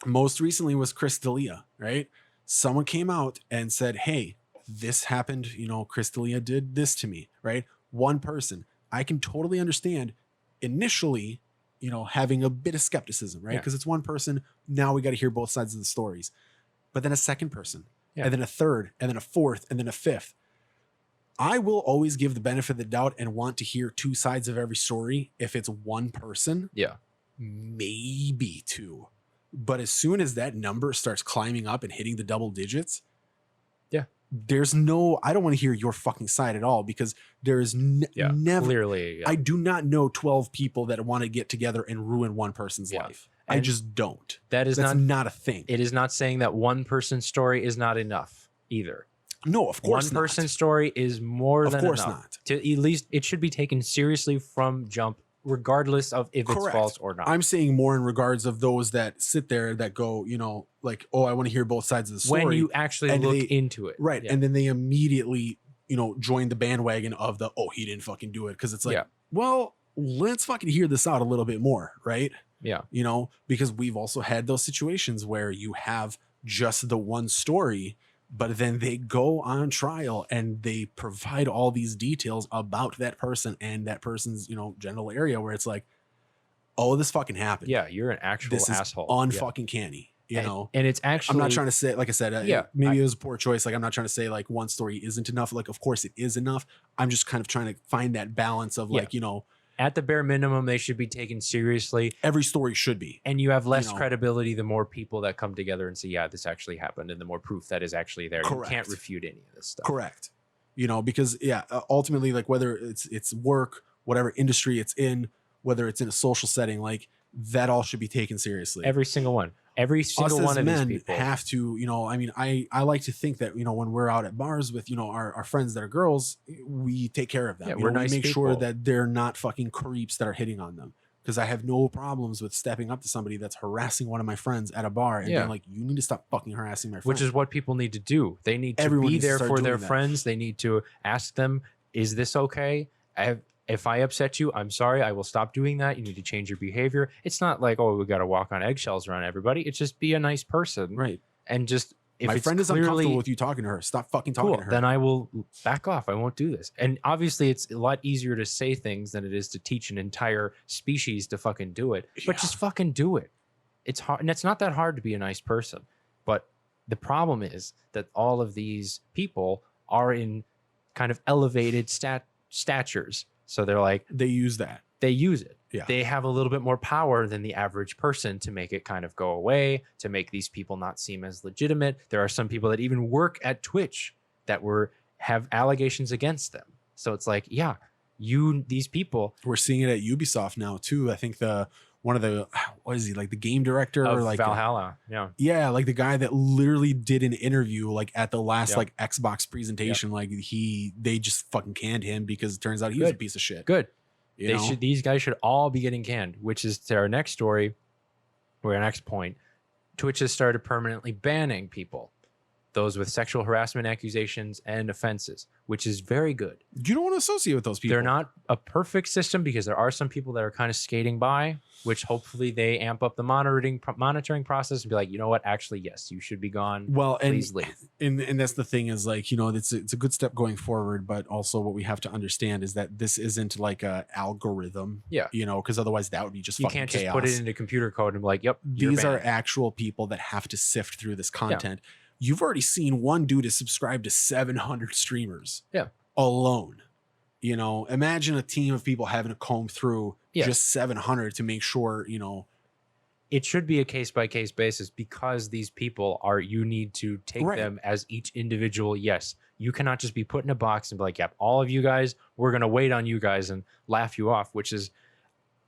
most recently was Chris D'Elia, right? Someone came out and said, hey, this happened, you know, Chris D'Elia did this to me, right? One person. I can totally understand initially, you know, having a bit of skepticism, right? Because it's one person. Now we got to hear both sides of the stories. But then a second person, and then a third, and then a fourth, and then a fifth. I will always give the benefit of the doubt and want to hear two sides of every story. If it's one person, maybe two. But as soon as that number starts climbing up and hitting the double digits, there's no, I don't want to hear your fucking side at all, because there is never, clearly, I do not know 12 people that want to get together and ruin one person's life. And I just don't. That's not a thing. It is not saying that one person's story is not enough either. No, of course not. One person's story is more than enough. Of course not. To at least, it should be taken seriously from jump, regardless of if it's false or not. I'm saying more in regards of those that sit there that go, you know, like, oh, I want to hear both sides of the story. When you actually look into it. Right. And then they immediately, you know, join the bandwagon of the, oh, he didn't fucking do it. Because it's like, well, let's fucking hear this out a little bit more, right? Yeah. You know, because we've also had those situations where you have just the one story, but then they go on trial and they provide all these details about that person and that person's, you know, genital area, where it's like, oh, this fucking happened. Yeah, you're an actual This is asshole. unfucking canny, you know? And it's actually, I'm not trying to say, like I said, Yeah, maybe it was a poor choice. Like, I'm not trying to say like one story isn't enough. Like, of course it is enough. I'm just kind of trying to find that balance of like, you know, at the bare minimum, they should be taken seriously. every story should be. And you have less know. credibility the more people that come together and say, yeah, this actually happened, and the more proof that is actually there. Correct. You can't refute any of this stuff. Correct. You know, because ultimately, like whether it's work, whatever industry it's in, whether it's in a social setting, like that all should be taken seriously. Every single one. Every single one of these people have to, you know, I mean, I like to think that, you know, when we're out at bars with, you know, our friends that are girls, we take care of them. Yeah, we nice make people. sure that they're not fucking creeps that are hitting on them. Because I have no problems with stepping up to somebody that's harassing one of my friends at a bar and being like, you need to stop fucking harassing my friend. Which is what people need to do. They need to be there for their friends. They need to ask them, is this okay? If I upset you, I'm sorry. I will stop doing that. You need to change your behavior. It's not like, oh, we got to walk on eggshells around everybody. It's just be a nice person. Right. And just, if my friend is uncomfortable with you talking to her, stop fucking talking to her. Then I will back off. I won't do this. And obviously, it's a lot easier to say things than it is to teach an entire species to fucking do it. But just fucking do it. It's hard. And it's not that hard to be a nice person. But the problem is that all of these people are in kind of elevated statures. So they're like, they use that. They use it. Yeah. They have a little bit more power than the average person to make it kind of go away, to make these people not seem as legitimate. There are some people that even work at Twitch that have allegations against them. So it's like, yeah, these people. We're seeing it at Ubisoft now too. I think one of the, what is he, like the game director of or like Valhalla? Yeah, like the guy that literally did an interview like at the last like Xbox presentation. Like they just fucking canned him because it turns out he was a piece of shit. Good. You know? These guys should all be getting canned, which is to our next story, or our next point. Twitch has started permanently banning people, those with sexual harassment accusations and offenses, which is very good. You don't want to associate with those people. They're not a perfect system because there are some people that are kind of skating by, which hopefully they amp up the monitoring process and be like, you know what, actually, yes, you should be gone. Well, please leave. And that's the thing is like, you know, it's a good step going forward, but also what we have to understand is that this isn't like a algorithm. Yeah. You know, because otherwise that would be just fucking chaos. You can't just put it into computer code and be like, yep, these are actual people that have to sift through this content. Yeah. You've already seen one dude is subscribed to 700 streamers alone. You know, imagine a team of people having to comb through just 700 to make sure, you know. It should be a case-by-case basis because these people you need to take them as each individual. Yes, you cannot just be put in a box and be like, yep, all of you guys, we're going to wait on you guys and laugh you off, which is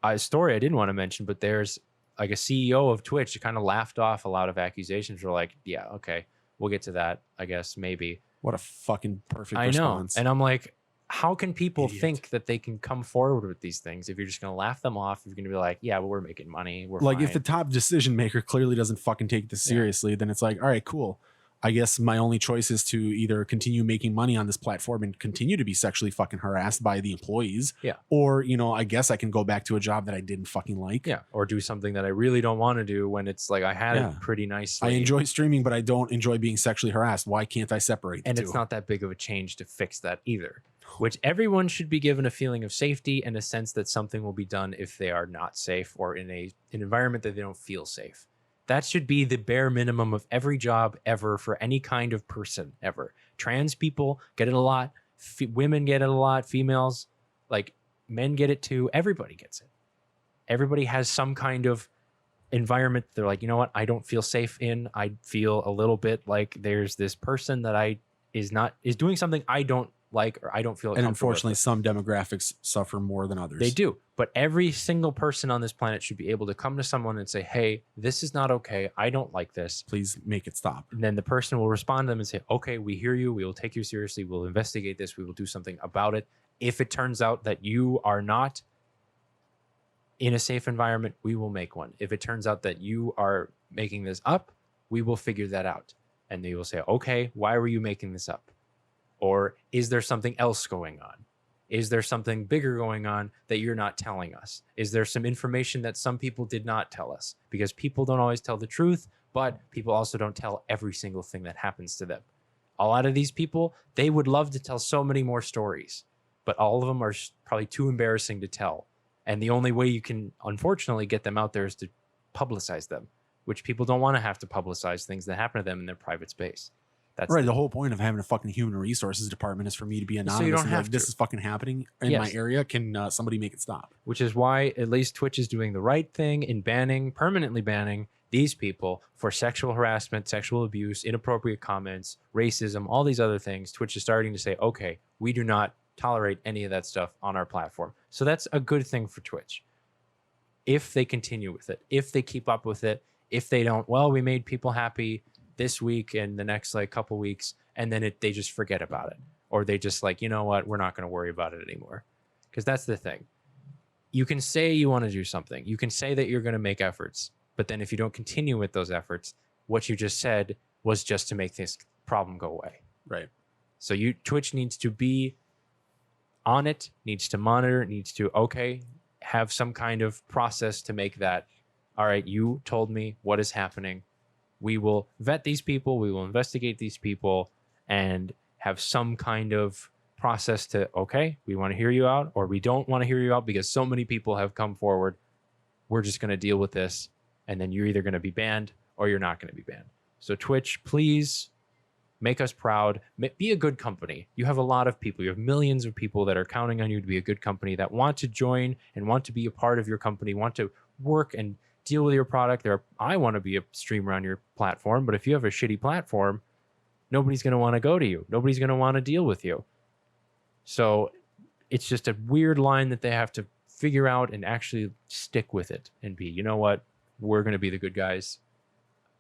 a story I didn't want to mention, but there's like a CEO of Twitch who kind of laughed off a lot of accusations. We're like, yeah, okay. We'll get to that, I guess, maybe. What a fucking perfect I response. know. And I'm like, how can people think that they can come forward with these things if you're just going to laugh them off? If you're going to be like, yeah, but we're making money. We're like, fine. If the top decision maker clearly doesn't fucking take this seriously, then it's like, all right, cool. I guess my only choice is to either continue making money on this platform and continue to be sexually fucking harassed by the employees. Yeah. Or, you know, I guess I can go back to a job that I didn't fucking like. Yeah. Or do something that I really don't want to do when it's like I had it pretty nicely. I enjoy streaming, but I don't enjoy being sexually harassed. Why can't I separate the two? It's not that big of a change to fix that either. Which everyone should be given a feeling of safety and a sense that something will be done if they are not safe or in an environment that they don't feel safe. That should be the bare minimum of every job ever for any kind of person ever. Trans people get it a lot. Women get it a lot. Females, like men get it too. Everybody gets it. Everybody has some kind of environment. They're like, you know what? I don't feel safe in. I feel a little bit like there's this person that is doing something I don't like or I don't feel. And unfortunately, some demographics suffer more than others. They do. But every single person on this planet should be able to come to someone and say, hey, this is not okay. I don't like this. Please make it stop. And then the person will respond to them and say, okay, we hear you. We will take you seriously. We'll investigate this. We will do something about it. If it turns out that you are not in a safe environment, we will make one. If it turns out that you are making this up, we will figure that out. And they will say, okay, why were you making this up? Or is there something else going on? Is there something bigger going on that you're not telling us? Is there some information that some people did not tell us? Because people don't always tell the truth, but people also don't tell every single thing that happens to them. A lot of these people, they would love to tell so many more stories, but all of them are probably too embarrassing to tell. And the only way you can, unfortunately, get them out there is to publicize them, which people don't want to have to publicize things that happen to them in their private space. That's right. The whole point of having a fucking human resources department is for me to be anonymous. So you don't and have like, this is fucking happening in my area. Can somebody make it stop? Which is why at least Twitch is doing the right thing in permanently banning these people for sexual harassment, sexual abuse, inappropriate comments, racism, all these other things. Twitch is starting to say, okay, we do not tolerate any of that stuff on our platform. So that's a good thing for Twitch. If they continue with it, if they keep up with it, if they don't, well, we made people happy this week and the next like couple weeks, and then they just forget about it. Or they just like, you know what, we're not going to worry about it anymore. Because that's the thing. You can say you want to do something. You can say that you're going to make efforts. But then if you don't continue with those efforts, what you just said was just to make this problem go away. Right. So Twitch needs to be on it, needs to monitor, needs to, okay, have some kind of process to make that, all right, you told me what is happening. We will vet these people. We will investigate these people and have some kind of process to, okay, we want to hear you out, or we don't want to hear you out because so many people have come forward. We're just going to deal with this. And then you're either going to be banned or you're not going to be banned. So Twitch, please make us proud. Be a good company. You have a lot of people. You have millions of people that are counting on you to be a good company, that want to join and want to be a part of your company, want to work and deal with your product. I want to be a streamer on your platform, but if you have a shitty platform, nobody's going to want to go to you. Nobody's going to want to deal with you. So it's just a weird line that they have to figure out and actually stick with it and be, you know what? We're going to be the good guys.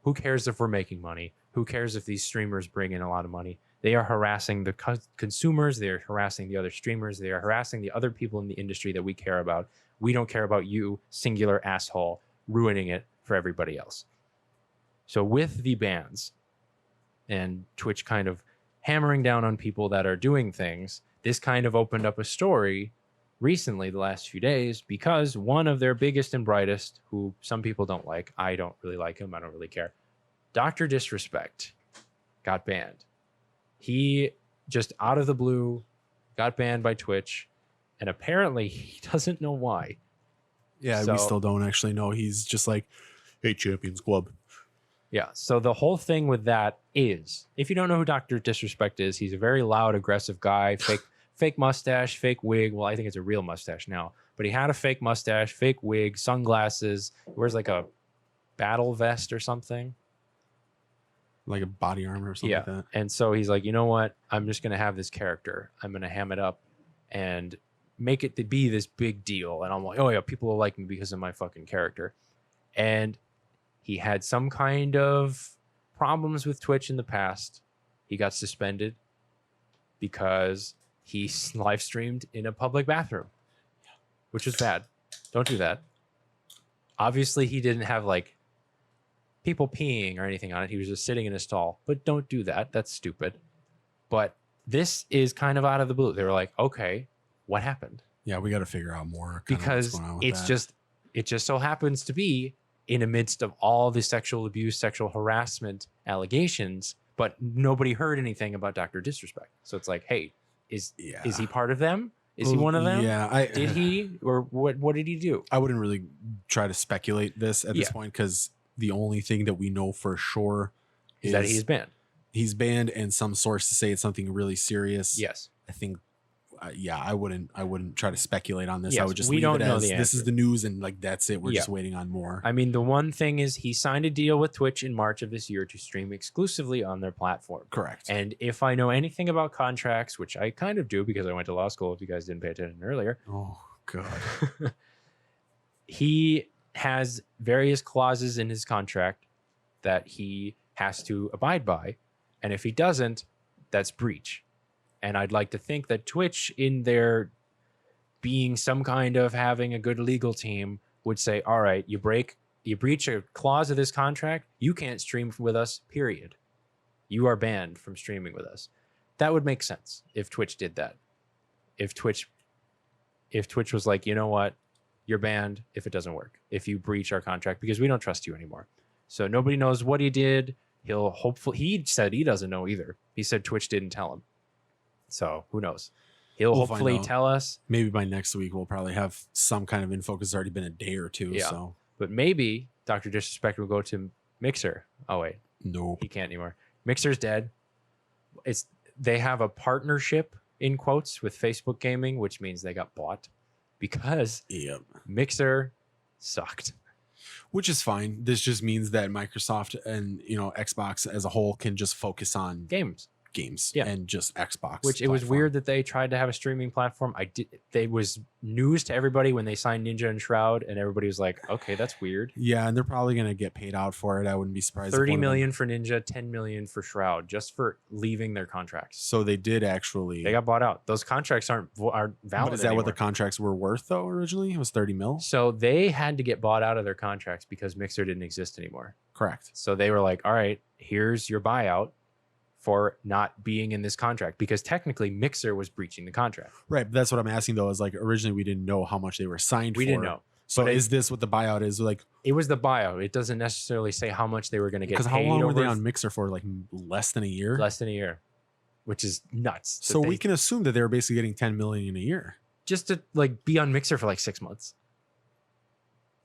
Who cares if we're making money? Who cares if these streamers bring in a lot of money? They are harassing the consumers. They are harassing the other streamers. They are harassing the other people in the industry that we care about. We don't care about you, singular asshole, ruining it for everybody else. So with the bans and Twitch kind of hammering down on people that are doing things, this kind of opened up a story recently, the last few days, because one of their biggest and brightest, who some people don't like, I don't really like him, I don't really care, Dr. Disrespect got banned. He just out of the blue got banned by Twitch, and apparently he doesn't know why. Yeah, we still don't actually know. He's just like, hey, Champions Club. Yeah, so the whole thing with that is, if you don't know who Dr. Disrespect is, he's a very loud, aggressive guy, fake mustache, fake wig. Well, I think it's a real mustache now, but he had a fake mustache, fake wig, sunglasses, wears like a battle vest or something. Like a body armor or something like that. And so he's like, you know what? I'm just going to have this character. I'm going to ham it up and make it to be this big deal. And I'm like, oh yeah, people will like me because of my fucking character. And he had some kind of problems with Twitch in the past. He got suspended because he live streamed in a public bathroom, which was bad. Don't do that. Obviously, he didn't have like people peeing or anything on it. He was just sitting in a stall, but don't do that. That's stupid. But this is kind of out of the blue. They were like, okay, what happened? Yeah, we got to figure out more. Because it just so happens to be in the midst of all the sexual abuse, sexual harassment allegations, but nobody heard anything about Dr. Disrespect. So it's like, hey, is he part of them? Is he one of them? Yeah. Did he, or what did he do? I wouldn't really try to speculate this at this point, because the only thing that we know for sure is that he's banned. He's banned, and some sources say it's something really serious. Yes. I think I wouldn't try to speculate on this. Yes, I would just we leave don't it know as the this is answer. the news, and like that's it. We're just waiting on more. I mean, the one thing is he signed a deal with Twitch in March of this year to stream exclusively on their platform. Correct. And if I know anything about contracts, which I kind of do because I went to law school, if you guys didn't pay attention earlier. Oh God. He has various clauses in his contract that he has to abide by. And if he doesn't, that's breach. And I'd like to think that Twitch, in their being some kind of having a good legal team, would say, all right, you breach a clause of this contract, you can't stream with us, period. You are banned from streaming with us. That would make sense if Twitch did that. If Twitch if Twitch was like, you know what, you're banned if it doesn't work, if you breach our contract, because we don't trust you anymore. So nobody knows what he did. He said he doesn't know either. He said Twitch didn't tell him. So who knows? He'll We'll hopefully tell us. Maybe by next week we'll probably have some kind of info because it's already been a day or two. Yeah. So, but maybe Dr. Disrespect will go to Mixer. Oh wait, nope, he can't anymore. Mixer's dead. They have a partnership in quotes with Facebook Gaming, which means they got bought because Mixer sucked. Which is fine. This just means that Microsoft and Xbox as a whole can just focus on games and just Xbox. Which it was weird that they tried to have a streaming platform. It was news to everybody when they signed Ninja and Shroud, and everybody was like, okay, that's weird. Yeah, and they're probably going to get paid out for it. I wouldn't be surprised. 30 million for Ninja, 10 million for Shroud, just for leaving their contracts. So they did actually. They got bought out. Those contracts aren't valid. But is that anymore. what the contracts were worth though? Originally, it was 30 mil. So they had to get bought out of their contracts because Mixer didn't exist anymore. Correct. So they were like, all right, here's your buyout for not being in this contract, because technically Mixer was breaching the contract. Right. But that's what I'm asking though, is like originally we didn't know how much they were signed for. We didn't know. So is this what the buyout is? Like, it was the buyout. It doesn't necessarily say how much they were going to get paid. Because how long were they on Mixer for? Like less than a year? Less than a year, which is nuts. So we can assume that they were basically getting 10 million a year. Just to like be on Mixer for like 6 months.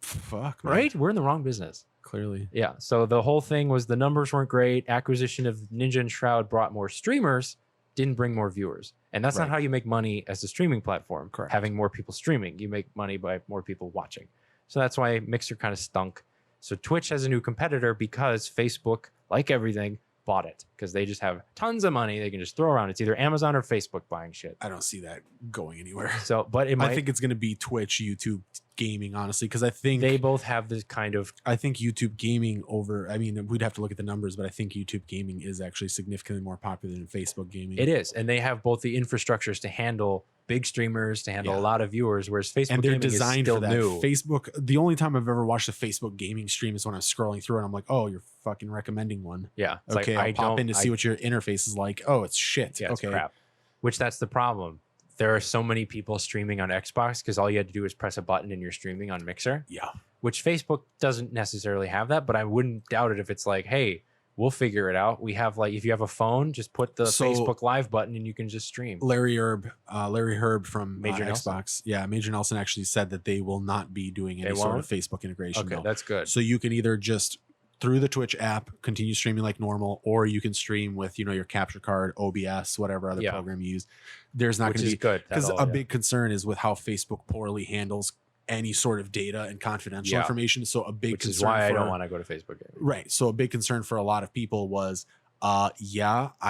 Fuck, man. Right? We're in the wrong business. Clearly. Yeah. So the whole thing was the numbers weren't great. Acquisition of Ninja and Shroud brought more streamers, didn't bring more viewers. And that's not how you make money as a streaming platform. Correct. Having more people streaming. You make money by more people watching. So that's why Mixer kind of stunk. So Twitch has a new competitor because Facebook, like everything, bought it, because they just have tons of money they can just throw around. It's either Amazon or Facebook buying shit. I don't see that going anywhere. So, but I think it's going to be Twitch, YouTube Gaming, honestly, because I think they both have this kind of. I think YouTube Gaming we'd have to look at the numbers, but I think YouTube Gaming is actually significantly more popular than Facebook Gaming. It is, and they have both the infrastructures to handle big streamers, to handle a lot of viewers, whereas Facebook and they're Gaming designed is still for that. new. Facebook. The only time I've ever watched a Facebook Gaming stream is when I'm scrolling through and I'm like, oh, you're fucking recommending one. Yeah. It's okay, I'll pop in to see what your interface is like. Oh, it's shit. Yeah, okay. it's crap. Which that's the problem. There are so many people streaming on Xbox because all you had to do is press a button and you're streaming on Mixer. Yeah. Which Facebook doesn't necessarily have that, but I wouldn't doubt it if it's like, hey, we'll figure it out. We have if you have a phone, just put the Facebook Live button and you can just stream. Larry Herb from Major Nelson? Xbox. Yeah, Major Nelson actually said that they will not be doing any sort of Facebook integration. Okay, no. that's good. So you can either just through the Twitch app continue streaming like normal, or you can stream with your capture card, OBS, whatever other program you use. There's not going to be good, because a big concern is with how Facebook poorly handles any sort of data and confidential information. So a big Which concern is why I don't want to go to Facebook Gaming. Right. So a big concern for a lot of people was, I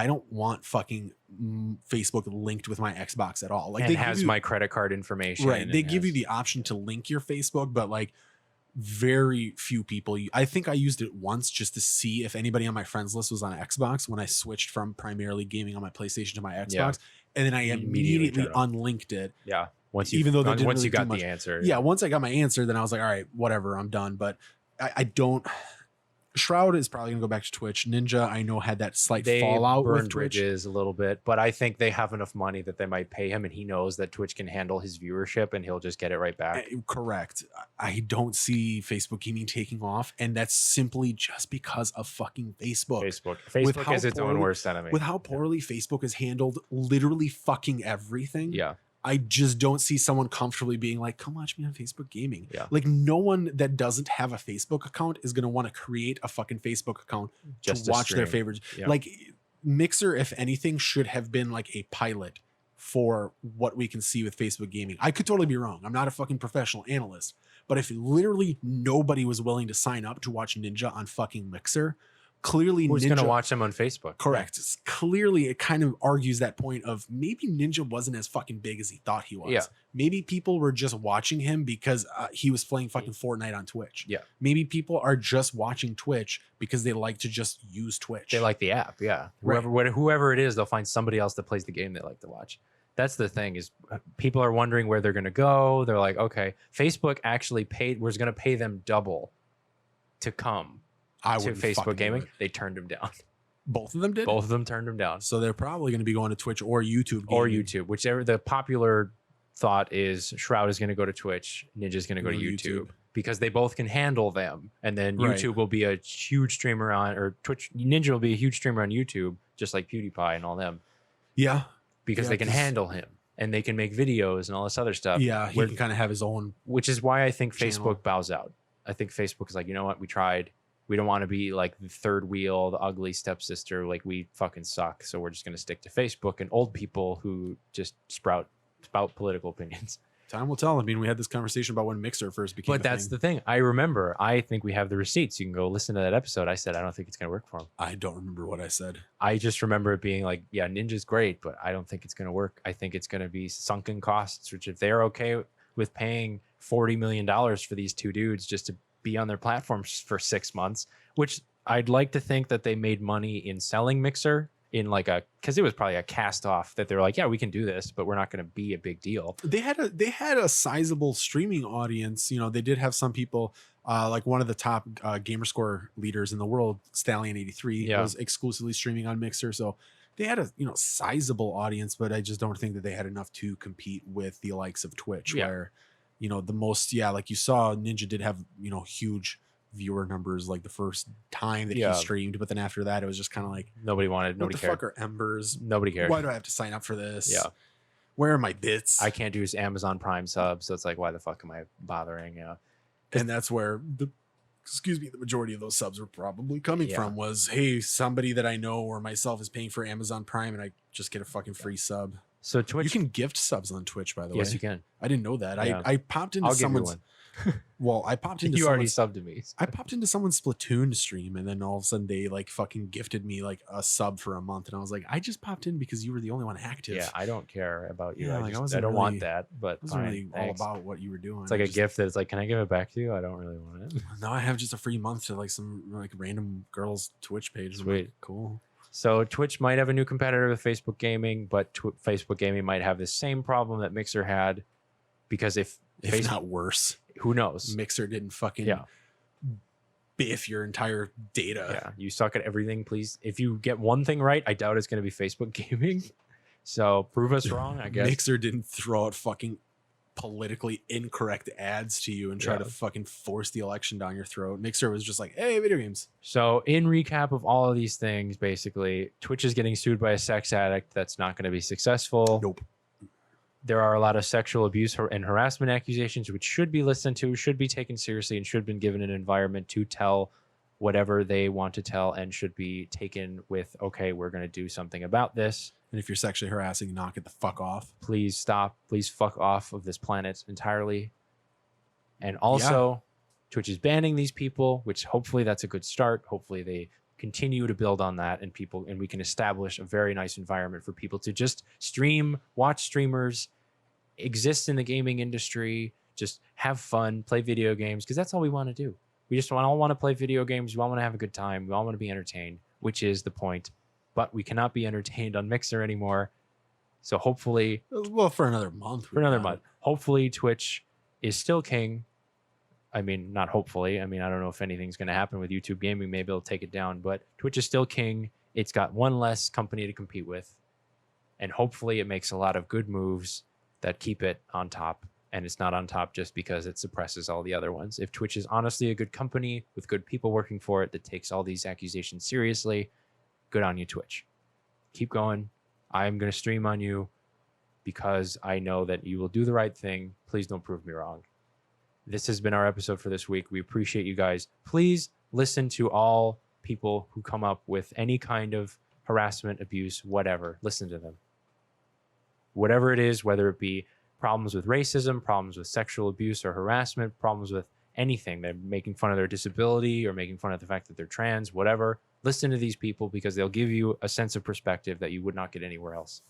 don't want fucking Facebook linked with my Xbox at all. Like, it has my credit card information. Right. They give you the option to link your Facebook, but like very few people. I think I used it once just to see if anybody on my friends list was on Xbox when I switched from primarily gaming on my PlayStation to my Xbox. Yeah. And then I immediately unlinked it. Yeah. Once you got the answer. Yeah. Once I got my answer, then I was like, all right, whatever, I'm done. But I don't. Shroud is probably gonna go back to Twitch. Ninja, I know, had that slight fallout with Twitch. Bridges a little bit, but I think they have enough money that they might pay him, and he knows that Twitch can handle his viewership, and he'll just get it right back. Correct. I don't see Facebook Gaming taking off, and that's simply just because of fucking Facebook. Facebook is its own worst enemy. With how poorly Facebook has handled literally fucking everything. Yeah. I just don't see someone comfortably being like, come watch me on Facebook Gaming. Yeah. Like, no one that doesn't have a Facebook account is going to want to create a fucking Facebook account just to watch their favorites. Yeah. Like, Mixer, if anything, should have been like a pilot for what we can see with Facebook Gaming. I could totally be wrong. I'm not a fucking professional analyst. But if literally nobody was willing to sign up to watch Ninja on fucking Mixer, clearly who's going to watch them on Facebook? Correct. Clearly, it kind of argues that point of maybe Ninja wasn't as fucking big as he thought he was. Yeah. Maybe people were just watching him because he was playing fucking Fortnite on Twitch. Yeah. Maybe people are just watching Twitch because they like to just use Twitch. They like the app. Yeah. Whoever it is, they'll find somebody else that plays the game they like to watch. That's the thing, is people are wondering where they're going to go. They're like, okay, Facebook actually was going to pay them double to come to Facebook Gaming. They turned him down. Both of them did? Both of them turned him down. So they're probably going to be going to Twitch or YouTube Gaming. Or YouTube, whichever the popular thought is Shroud is going to go to Twitch, Ninja's going to go to YouTube, because they both can handle them. And then YouTube will be a huge streamer on, or Twitch, Ninja will be a huge streamer on YouTube, just like PewDiePie and all them. Yeah. Because they can handle him and they can make videos and all this other stuff. Yeah, he can kind of have his own. Which is why I think channel. Facebook bows out. I think Facebook is like, you know what? We tried. We don't want to be like the third wheel, the ugly stepsister. Like, we fucking suck. So we're just going to stick to Facebook and old people who just spout political opinions. Time will tell. I mean, we had this conversation about when Mixer first became. But that's the thing. I remember. I think we have the receipts. You can go listen to that episode. I said I don't think it's going to work for him. I don't remember what I said. I just remember it being like, yeah, Ninja's great, but I don't think it's going to work. I think it's going to be sunken costs, which if they're okay with paying $40 million for these two dudes just to be on their platforms for 6 months, which I'd like to think that they made money in selling Mixer in like because it was probably a cast off that they're like, yeah, we can do this, but we're not going to be a big deal. They had a sizable streaming audience. You know, they did have some people like one of the top gamerscore leaders in the world, Stallion83, was exclusively streaming on Mixer. So they had a sizable audience, but I just don't think that they had enough to compete with the likes of Twitch, where the most like you saw, Ninja did have huge viewer numbers like the first time that he streamed, but then after that it was just kind of like nobody cared. Fuck are Embers? Nobody cared. Why do I have to sign up for this? Where are my bits? I can't do his Amazon Prime sub, so it's like, why the fuck am I bothering? And that's where the majority of those subs were probably coming from, was, hey, somebody that I know or myself is paying for Amazon Prime and I just get a fucking free sub. So Twitch, you can gift subs on Twitch, by the way. Yes, you can. I didn't know that. I popped into someone's. Well, I popped into. You already subbed to me. I popped into someone's Splatoon stream, and then all of a sudden they like fucking gifted me like a sub for a month, and I was like, I just popped in because you were the only one active. Yeah, I don't care about you. Yeah, I don't want that. But it wasn't really all about what you were doing. It's like a gift that's like, can I give it back to you? I don't really want it. No, I have just a free month to like some like random girl's Twitch page. Sweet, like, cool. So Twitch might have a new competitor with Facebook Gaming, but Facebook Gaming might have the same problem that Mixer had, because if not worse, who knows? Mixer didn't fucking biff your entire data. Yeah, you suck at everything. Please, if you get one thing right, I doubt it's going to be Facebook Gaming. So prove us wrong, I guess. Mixer didn't throw out fucking politically incorrect ads to you and try to fucking force the election down your throat. Mixer was just like, hey, video games. So in recap of all of these things, basically, Twitch is getting sued by a sex addict. That's not going to be successful. Nope. There are a lot of sexual abuse and harassment accusations, which should be listened to, should be taken seriously, and should be given an environment to tell whatever they want to tell, and should be taken with, okay, we're going to do something about this. And if you're sexually harassing, knock it the fuck off. Please stop. Please fuck off of this planet entirely. And also, Twitch is banning these people, which hopefully that's a good start. Hopefully they continue to build on that, and we can establish a very nice environment for people to just stream, watch streamers, exist in the gaming industry, just have fun, play video games, because that's all we want to do. We just all want to play video games. We all want to have a good time. We all want to be entertained, which is the point. But we cannot be entertained on Mixer anymore. So hopefully, well, for another month. Hopefully Twitch is still king. I mean, not hopefully. I mean, I don't know if anything's going to happen with YouTube Gaming. Maybe it'll take it down. But Twitch is still king. It's got one less company to compete with. And hopefully it makes a lot of good moves that keep it on top. And it's not on top just because it suppresses all the other ones. If Twitch is honestly a good company with good people working for it that takes all these accusations seriously, good on you, Twitch. Keep going. I'm going to stream on you because I know that you will do the right thing. Please don't prove me wrong. This has been our episode for this week. We appreciate you guys. Please listen to all people who come up with any kind of harassment, abuse, whatever. Listen to them. Whatever it is, whether it be problems with racism, problems with sexual abuse or harassment, problems with anything. They're making fun of their disability or making fun of the fact that they're trans, whatever. Listen to these people because they'll give you a sense of perspective that you would not get anywhere else.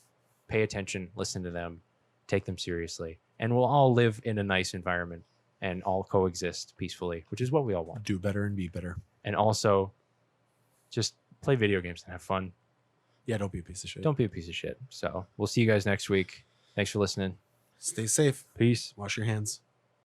Pay attention, listen to them, take them seriously, and we'll all live in a nice environment and all coexist peacefully, which is what we all want. Do better and be better. And also, just play video games and have fun. Yeah, don't be a piece of shit. Don't be a piece of shit. So we'll see you guys next week. Thanks for listening. Stay safe. Peace. Wash your hands.